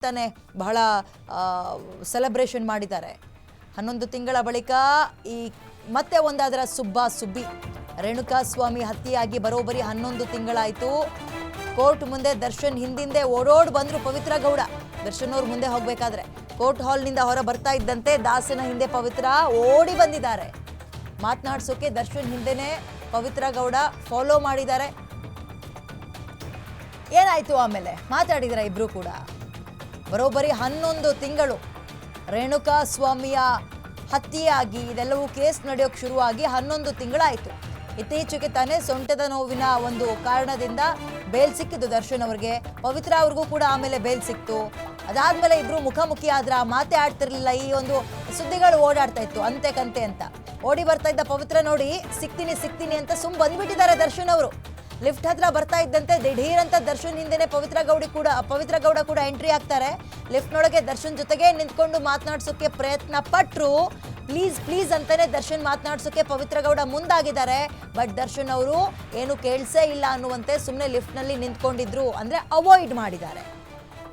ತಾನೆ ಬಹಳ ಸೆಲೆಬ್ರೇಷನ್ ಮಾಡಿದ್ದಾರೆ. 11 ತಿಂಗಳ ಬಳಿಕ ಈ ಮತ್ತೆ ಒಂದಾದರ ಸುಬ್ಬಿ ರೇಣುಕಾಸ್ವಾಮಿ ಹತ್ಯೆಯಾಗಿ ಬರೋಬ್ಬರಿ 11 ತಿಂಗಳಾಯಿತು. ಕೋರ್ಟ್ ಮುಂದೆ ದರ್ಶನ್ ಹಿಂದಿಂದೆ ಓಡೋಡ್ ಬಂದ್ರು ಪವಿತ್ರ ಗೌಡ. ದರ್ಶನ್ ಅವ್ರ ಮುಂದೆ ಹೋಗಬೇಕಾದ್ರೆ ಕೋರ್ಟ್ ಹಾಲ್ನಿಂದ ಹೊರ ಬರ್ತಾ ಇದ್ದಂತೆ ದಾಸನ ಹಿಂದೆ ಪವಿತ್ರ ಓಡಿ ಬಂದಿದ್ದಾರೆ. ಮಾತನಾಡಿಸೋಕೆ ದರ್ಶನ್ ಹಿಂದೆನೆ ಪವಿತ್ರ ಗೌಡ ಫಾಲೋ ಮಾಡಿದ್ದಾರೆ. ಏನಾಯ್ತು ಆಮೇಲೆ ಮಾತಾಡಿದ್ರ ಇಬ್ರು ಕೂಡ. ಬರೋಬ್ಬರಿ 11 ತಿಂಗಳು ರೇಣುಕಾಸ್ವಾಮಿಯ ಹತ್ಯೆಯಾಗಿ ಇದೆಲ್ಲವೂ ಕೇಸ್ ನಡೆಯೋಕೆ ಶುರುವಾಗಿ 11 ತಿಂಗಳಾಯಿತು. ಇತ್ತೀಚೆಗೆ ತಾನೇ ಸೊಂಟದ ನೋವಿನ ಒಂದು ಕಾರಣದಿಂದ ಬೇಲ್ ಸಿಕ್ಕಿದ್ದು ದರ್ಶನ್ ಅವರಿಗೆ. ಪವಿತ್ರ ಅವ್ರಿಗೂ ಕೂಡ ಆಮೇಲೆ ಬೇಲ್ ಸಿಕ್ತು. ಅದಾದ್ಮೇಲೆ ಇಬ್ರು ಮುಖಾಮುಖಿ ಆದ್ರ ಮಾತೇ ಆಡ್ತಿರ್ಲಿಲ್ಲ. ಈ ಒಂದು ಸುದ್ದಿಗಳು ಓಡಾಡ್ತಾ ಇತ್ತು ಅಂತೆ ಕಂತೆ ಅಂತ. ಓಡಿ ಬರ್ತಾ ಇದ್ದ ಪವಿತ್ರ ನೋಡಿ ಸಿಗ್ತೀನಿ ಅಂತ ಬಂದ್ಬಿಟ್ಟಿದ್ದಾರೆ ದರ್ಶನ್ ಅವರು. ಲಿಫ್ಟ್ ಹತ್ರ ಬರ್ತಾ ಇದ್ದಂತೆ ದಿಢೀರ್ ಅಂತ ದರ್ಶನ್ ಹಿಂದೆನೆ ಪವಿತ್ರ ಗೌಡ ಕೂಡ ಎಂಟ್ರಿ ಆಗ್ತಾರೆ. ಲಿಫ್ಟ್ನೊಳಗೆ ದರ್ಶನ್ ಜೊತೆಗೆ ನಿಂತ್ಕೊಂಡು ಮಾತನಾಡ್ಸೋಕೆ ಪ್ರಯತ್ನ ಪಟ್ರು. ಪ್ಲೀಸ್ ಅಂತಾನೆ ದರ್ಶನ್ ಮಾತನಾಡ್ಸೋಕೆ ಪವಿತ್ರ ಗೌಡ ಮುಂದಾಗಿದ್ದಾರೆ. ಬಟ್ ದರ್ಶನ್ ಅವರು ಏನು ಕೇಳಿಸೇ ಇಲ್ಲ ಅನ್ನುವಂತೆ ಸುಮ್ಮನೆ ಲಿಫ್ಟ್ನಲ್ಲಿ ನಿಂತ್ಕೊಂಡಿದ್ರು, ಅಂದ್ರೆ ಅವಾಯ್ಡ್ ಮಾಡಿದ್ದಾರೆ.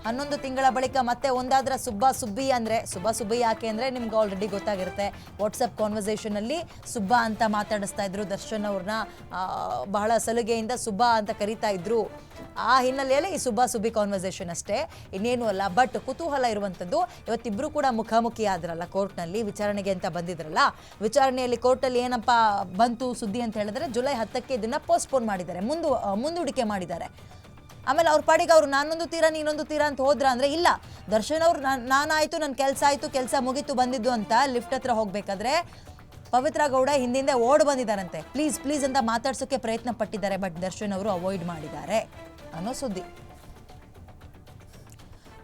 11 ತಿಂಗಳ ಬಳಿಕ ಮತ್ತೆ ಒಂದಾದ್ರ ಸುಬ್ಬಿ ಯಾಕೆ ಅಂದರೆ ನಿಮ್ಗೆ ಆಲ್ರೆಡಿ ಗೊತ್ತಾಗಿರುತ್ತೆ. ವಾಟ್ಸಪ್ ಕಾನ್ವರ್ಸೇಷನಲ್ಲಿ ಸುಬ್ಬಾ ಅಂತ ಮಾತಾಡಿಸ್ತಾ ಇದ್ರು ದರ್ಶನ್ ಅವ್ರನ್ನ. ಬಹಳ ಸಲುಗೆಯಿಂದ ಸುಬ್ಬಾ ಅಂತ ಕರೀತಾ ಇದ್ರು. ಆ ಹಿನ್ನೆಲೆಯಲ್ಲಿ ಈ ಸುಬ್ಬಿ ಕಾನ್ವರ್ಸೇಷನ್ ಅಷ್ಟೇ, ಇನ್ನೇನು ಅಲ್ಲ. ಬಟ್ ಕುತೂಹಲ ಇರುವಂಥದ್ದು, ಇವತ್ತಿಬ್ರು ಕೂಡ ಮುಖಾಮುಖಿ ಆದ್ರಲ್ಲ ಕೋರ್ಟ್ನಲ್ಲಿ ವಿಚಾರಣೆಗೆ ಅಂತ ಬಂದಿದ್ರಲ್ಲ. ವಿಚಾರಣೆಯಲ್ಲಿ ಕೋರ್ಟಲ್ಲಿ ಏನಪ್ಪ ಬಂತು ಸುದ್ದಿ ಅಂತ ಹೇಳಿದ್ರೆ ಜುಲೈ 10ಕ್ಕೆ ಇದನ್ನ ಪೋಸ್ಟ್ಪೋನ್ ಮಾಡಿದ್ದಾರೆ, ಮುಂದೂಡಿಕೆ ಮಾಡಿದ್ದಾರೆ. ಆಮೇಲೆ ಅವ್ರ ಪಾಡಿಗೆ ಅವ್ರು ನಾನೊಂದು ತೀರಾ ನೀನೊಂದು ತೀರಾ ಅಂತ ಹೋದ್ರ ಅಂದ್ರೆ ಇಲ್ಲ. ದರ್ಶನ್ ಅವ್ರು ನಾನಾಯ್ತು, ನನ್ನ ಕೆಲಸ ಮುಗೀತು ಬಂದಿದ್ದು ಅಂತ ಲಿಫ್ಟ್ ಹತ್ರ ಹೋಗ್ಬೇಕಾದ್ರೆ ಪವಿತ್ರ ಗೌಡ ಹಿಂದಿಂದ ಓಡ್ ಬಂದಿದ್ದಾರಂತೆ. ಪ್ಲೀಸ್ ಅಂತ ಮಾತಾಡ್ಸೋಕೆ ಪ್ರಯತ್ನ ಪಟ್ಟಿದ್ದಾರೆ. ಬಟ್ ದರ್ಶನ್ ಅವರು ಅವಾಯ್ಡ್ ಮಾಡಿದ್ದಾರೆ ಅನ್ನೋ ಸುದ್ದಿ.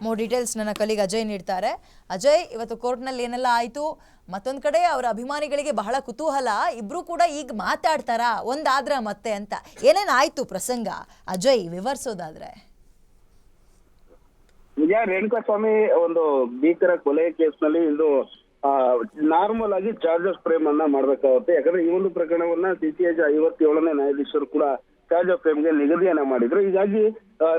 ಮೋರ್ ಡೀಟೇಲ್ಸ್ ನನ್ನ ಕಲೀಗ್ ಅಜಯ್ ನೀಡ್ತಾರೆ. ಅಜಯ್, ಇವತ್ತು ಕೋರ್ಟ್ನಲ್ಲಿ ಏನೆಲ್ಲ ಆಯಿತು? ಮತ್ತೊಂದು ಕಡೆ ಅವರ ಅಭಿಮಾನಿಗಳಿಗೆ ಬಹಳ ಕುತೂಹಲ, ಇಬ್ರು ಕೂಡ ಈಗ ಮಾತಾಡ್ತಾರಾ ಒಂದಾದ್ರ ಮತ್ತೆ ಅಂತ. ಏನೇನಾಯ್ತು ಪ್ರಸಂಗ ಅಜಯ್ ವಿವರಿಸೋದಾದ್ರೆ? ನಿಜ, ರೇಣುಕಾಸ್ವಾಮಿ ಒಂದು ಭೀಕರ ಕೊಲೆ ಕೇಸ್ನಲ್ಲಿ ಇದು ನಾರ್ಮಲ್ ಆಗಿ ಚಾರ್ಜಸ್ ಫ್ರೇಮ್ ಅನ್ನ ಮಾಡ್ಬೇಕಾಗುತ್ತೆ. ಯಾಕಂದ್ರೆ ಈ ಒಂದು ಪ್ರಕರಣವನ್ನ CCIJ 57ನೇ ನ್ಯಾಯಾಧೀಶರು ಕೂಡ ಚಾರ್ಜ್ ಆಫ್ ಫ್ರೇಮ್ಗೆ ನಿಗದಿಯನ್ನ ಮಾಡಿದ್ರು. ಹೀಗಾಗಿ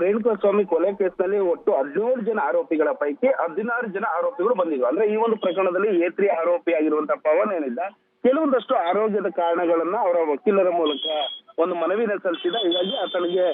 ರೇಣುಕಾಸ್ವಾಮಿ ಕೊಲೆ ಕೇಸ್ನಲ್ಲಿ ಒಟ್ಟು 17 ಜನ ಆರೋಪಿಗಳ ಪೈಕಿ 16 ಜನ ಆರೋಪಿಗಳು ಬಂದಿದ್ರು. ಅಂದ್ರೆ ಈ ಒಂದು ಪ್ರಕರಣದಲ್ಲಿ A3 ಆರೋಪಿ ಆಗಿರುವಂತಹ ಪವನ್ ಏನಿದ್ದ, ಕೆಲವೊಂದಷ್ಟು ಆರೋಗ್ಯದ ಕಾರಣಗಳನ್ನ ಅವರ ವಕೀಲರ ಮೂಲಕ ಒಂದು ಮನವಿನ ಸಲ್ಲಿಸಿದ. ಹೀಗಾಗಿ ಆತನಿಗೆ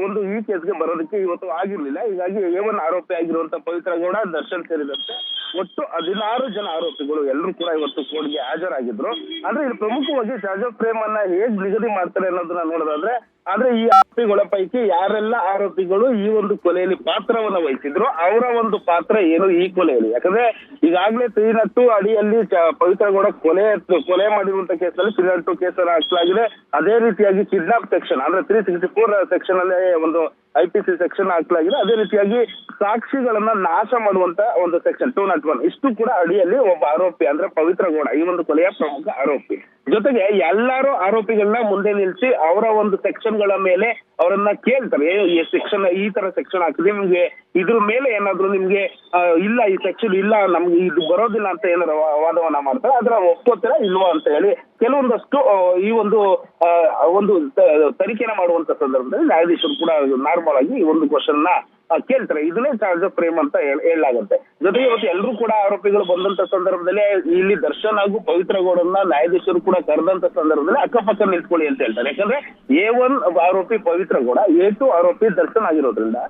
ಒಂದು ಈ ಕೇಸ್ಗೆ ಬರೋದಕ್ಕೆ ಇವತ್ತು ಆಗಿರ್ಲಿಲ್ಲ. ಹೀಗಾಗಿ A1 ಆರೋಪಿ ಆಗಿರುವಂತಹ ಪವಿತ್ರ ಗೌಡ, ದರ್ಶನ್ ಸೇರಿದಂತೆ ಒಟ್ಟು 16 ಜನ ಆರೋಪಿಗಳು ಎಲ್ಲರೂ ಕೂಡ ಇವತ್ತು ಕೋರ್ಟ್ಗೆ ಹಾಜರಾಗಿದ್ರು. ಆದ್ರೆ ಇಲ್ಲಿ ಪ್ರಮುಖವಾಗಿ ಚಾರ್ಜ್ ಆಫ್ ಫ್ರೇಮ್ ಅನ್ನ ಹೇಗ್ ನಿಗದಿ ಮಾಡ್ತಾರೆ ಅನ್ನೋದನ್ನ ನೋಡೋದಾದ್ರೆ, ಆದ್ರೆ ಈ ಆರೋಪಿಗಳ ಪೈಕಿ ಯಾರೆಲ್ಲ ಆರೋಪಿಗಳು ಈ ಒಂದು ಕೊಲೆಯಲ್ಲಿ ಪಾತ್ರವನ್ನ ವಹಿಸಿದ್ರು, ಅವರ ಒಂದು ಪಾತ್ರ ಏನು ಈ ಕೊಲೆಯಲ್ಲಿ. ಯಾಕಂದ್ರೆ ಈಗಾಗಲೇ 302 ಅಡಿಯಲ್ಲಿ ಪವಿತ್ರ ಗೌಡ ಕೊಲೆ ಮಾಡಿರುವಂತ ಕೇಸಲ್ಲಿ 302 ಕೇಸನ್ನು ಹಾಕಲಾಗಿದೆ. ಅದೇ ರೀತಿಯಾಗಿ ಕಿಡ್ನಾಪ್ ಸೆಕ್ಷನ್ ಅಂದ್ರೆ 364 ಸೆಕ್ಷನ್ ಅಲ್ಲಿ ಒಂದು IPC ಸೆಕ್ಷನ್ ಹಾಕಲಾಗಿದೆ. ಅದೇ ರೀತಿಯಾಗಿ ಸಾಕ್ಷಿಗಳನ್ನ ನಾಶ ಮಾಡುವಂತ ಒಂದು ಸೆಕ್ಷನ್ 201, ಇಷ್ಟು ಕೂಡ ಅಡಿಯಲ್ಲಿ ಒಬ್ಬ ಆರೋಪಿ ಅಂದ್ರೆ ಪವಿತ್ರ ಗೌಡ ಈ ಒಂದು ಕೊಲೆಯ ಪ್ರಮುಖ ಆರೋಪಿ. ಜೊತೆಗೆ ಎಲ್ಲಾರು ಆರೋಪಿಗಳನ್ನ ಮುಂದೆ ನಿಲ್ಸಿ ಅವರ ಒಂದು ಸೆಕ್ಷನ್ ಗಳ ಮೇಲೆ ಅವರನ್ನ ಕೇಳ್ತಾರೆ, ಸೆಕ್ಷನ್ ಈ ತರ ಸೆಕ್ಷನ್ ಹಾಕಿದೆ, ನಿಮ್ಗೆ ಇದ್ರ ಮೇಲೆ ಏನಾದ್ರು ನಿಮ್ಗೆ ಇಲ್ಲ ಈ ಸೆಕ್ಷನ್ ಇಲ್ಲ ನಮ್ಗೆ ಇದು ಬರೋದಿಲ್ಲ ಅಂತ ಏನಾರ ವಾದವನ್ನ ಮಾಡ್ತಾರೆ. ಅದ್ರ ಒಪ್ಕೋತೀರಾ ಇಲ್ವಾ ಅಂತ ಹೇಳಿ ಕೆಲವೊಂದಷ್ಟು ಈ ಒಂದು ತನಿಖೆನ ಮಾಡುವಂತ ಸಂದರ್ಭದಲ್ಲಿ ನ್ಯಾಯಾಧೀಶರು ಕೂಡ ನಾರ್ಮಲ್ ಆಗಿ ಈ ಒಂದು ಕ್ವಶನ್ ನ ಕೇಳ್ತಾರೆ. ಇದನ್ನೇ ಚಾರ್ಜ್ ಆಫ್ ಫ್ರೇಮ್ ಅಂತ ಹೇಳಲಾಗುತ್ತೆ. ಜೊತೆಗೆ ಇವತ್ತು ಎಲ್ಲರೂ ಕೂಡ ಆರೋಪಿಗಳು ಬಂದಂತ ಸಂದರ್ಭದಲ್ಲಿ ಇಲ್ಲಿ ದರ್ಶನ್ ಹಾಗೂ ಪವಿತ್ರ ಗೌಡನ್ನ ನ್ಯಾಯಾಧೀಶರು ಕೂಡ ಕರೆದಂತ ಸಂದರ್ಭದಲ್ಲಿ ಅಕ್ಕಪಕ್ಕ ನಿಂತ್ಕೊಳ್ಳಿ ಅಂತ ಹೇಳ್ತಾರೆ. ಯಾಕಂದ್ರೆ A1 ಆರೋಪಿ ಪವಿತ್ರ ಗೌಡ, A2 ಆರೋಪಿ ದರ್ಶನ್ ಆಗಿರೋದ್ರಿಂದ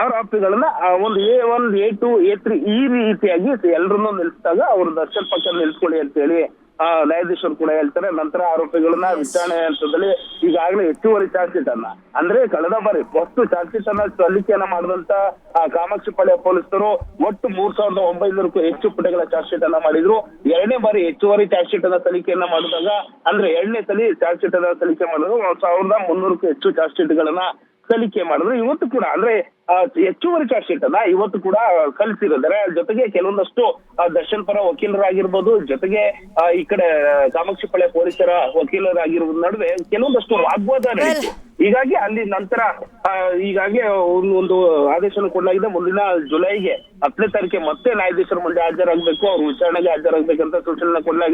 ಆರೋಪಿಗಳನ್ನ ಒಂದು A1, A2, A3 ಈ ರೀತಿಯಾಗಿ ಎಲ್ಲರನ್ನೂ ನಿಲ್ಸಿದಾಗ ಅವರು ದರ್ಶನ್ ಪಕ್ಕ ನಿಲ್ಸ್ಕೊಳ್ಳಿ ಅಂತ ಹೇಳಿ ನ್ಯಾಯಾಧೀಶರು ಕೂಡ ಹೇಳ್ತಾರೆ. ನಂತರ ಆರೋಪಿಗಳನ್ನ ವಿಚಾರಣೆ ಹಂತದಲ್ಲಿ ಈಗಾಗಲೇ ಹೆಚ್ಚುವರಿ ಚಾರ್ಜ್ ಶೀಟ್ ಅನ್ನ ಅಂದ್ರೆ ಕಳೆದ ಬಾರಿ ಫಸ್ಟ್ ಚಾರ್ಜ್ ಶೀಟ್ ಅನ್ನ ಸಲ್ಲಿಕೆಯನ್ನ ಮಾಡಿದಂತ ಕಾಮಾಕ್ಷಿಪಾಳ್ಯ ಪೊಲೀಸರು ಒಟ್ಟು 3900ಕ್ಕೂ ಹೆಚ್ಚು ಪುಟಗಳ ಚಾರ್ಜ್ ಶೀಟ್ ಅನ್ನ ಮಾಡಿದ್ರು. 2ನೇ ಬಾರಿ ಹೆಚ್ಚುವರಿ ಚಾರ್ಜ್ ಶೀಟ್ ಅನ್ನ ಸಲ್ಲಿಕೆಯನ್ನ ಮಾಡಿದಾಗ ಅಂದ್ರೆ 2ನೇ ಸಲ ಚಾರ್ಜ್ ಶೀಟ್ ಅನ್ನ ಸಲ್ಲಿಕೆ ಮಾಡಿದ್ರು. 1300ಕ್ಕೂ ಹೆಚ್ಚು ಚಾರ್ಜ್ ಶೀಟ್ ಗಳನ್ನ ಸಲ್ಲಿಕೆ ಮಾಡಿದ್ರು. ಇವತ್ತು ಕೂಡ ಅಂದ್ರೆ ಹೆಚ್ಚುವರಿ ಚಾರ್ಜ್ ಶೀಟ್ ಅನ್ನ ಇವತ್ತು ಕೂಡ ಕಲಿಸಿದ್ದಾರೆ. ಜೊತೆಗೆ ಕೆಲವೊಂದಷ್ಟು ದರ್ಶನ್ ಪರ ವಕೀಲರಾಗಿರ್ಬೋದು, ಜೊತೆಗೆ ಈ ಕಡೆ ಕಾಮಾಕ್ಷಿಪಾಳ್ಯ ಪೊಲೀಸರ ವಕೀಲರಾಗಿರುವ ನಡುವೆ ಕೆಲವೊಂದಷ್ಟು ವಾಗ್ವಾದ ನಡೆಯಿತು. ಹೀಗಾಗಿ ಅಲ್ಲಿ ನಂತರ ಹೀಗಾಗಿ ಒಂದು ಆದೇಶನ ಕೊಡಲಾಗಿದೆ. ಮುಂದಿನ ಜುಲೈಗೆ 10ನೇ ತಾರೀಕಿಗೆ ಮತ್ತೆ ನ್ಯಾಯಾಧೀಶರ ಮುಂದೆ ಹಾಜರಾಗಬೇಕು, ಅವ್ರು ವಿಚಾರಣೆಗೆ ಹಾಜರಾಗಬೇಕಂತ ಸೂಚನೆ ಕೊಡಲಾಗಿದೆ.